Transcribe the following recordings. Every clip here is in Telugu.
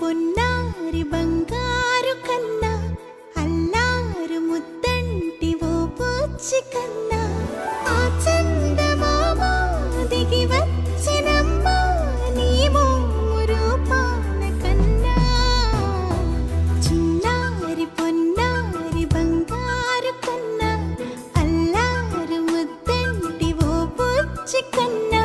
పొన్నారి బంగారు కన్నా అల్లారు ముద్దంటి ఓ పూచి కన్నా ఆ చందమామ దిగి వచ్చినమ్మ నీ రూపాల కన్నా చిన్నారి పొన్నారి బంగారు కన్నా అల్లారు ముద్దంటి ఓ పూచి కన్నా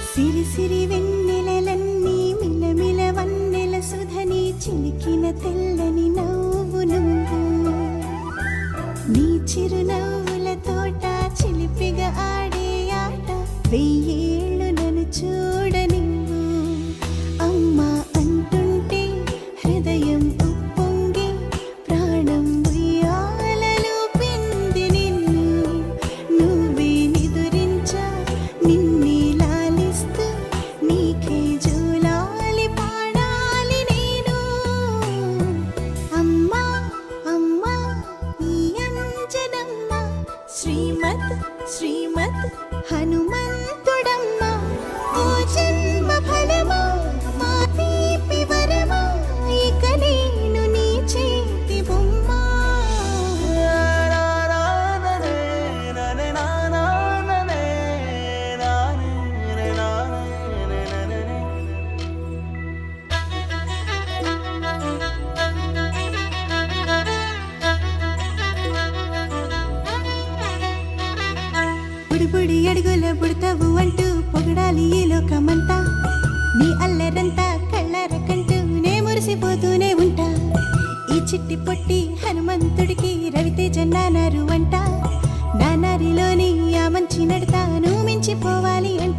సిరి సిరి వెన్నెలలన్నీ మిలమిల వన్నెల సుధని చిలికిన తెల్లని నవ్వు నువ్వు నీ చిరునవ్వుల తోట చిలిపిగా ఆడే ఆట వెయ్యేళ్ళు నన్ను చూడనివ్వు అమ్మా అంటుంటే హృదయం ఉప్పొంగి ప్రాణం ఉయ్యాలలో పిండి నిన్ను నువ్వే నిదురించా నిన్నే నీకే జూలాలి పాడాలి నేను అమ్మా అమ్మా ఈ అంజనమ్మ శ్రీమత్ శ్రీమత్ హనుమంతుడమ్మ ఓ జన్మ ఫలమా మా తీపి వరమా ఇక నేను నీ చేతి బొమ్మ బుడి అడుగుల బుడతావు అంటూ పొగడాలి ఈ లోకమంతా నీ అల్లరంతా కళ్ళారకంటూ నే మురిసిపోతూనే ఉంటా ఈ చిట్టి పొట్టి హనుమంతుడికి రవితేజ నానారు అంట నానారిలోని ఆ మంచి నడతా నువ్వు మించిపోవాలి అంట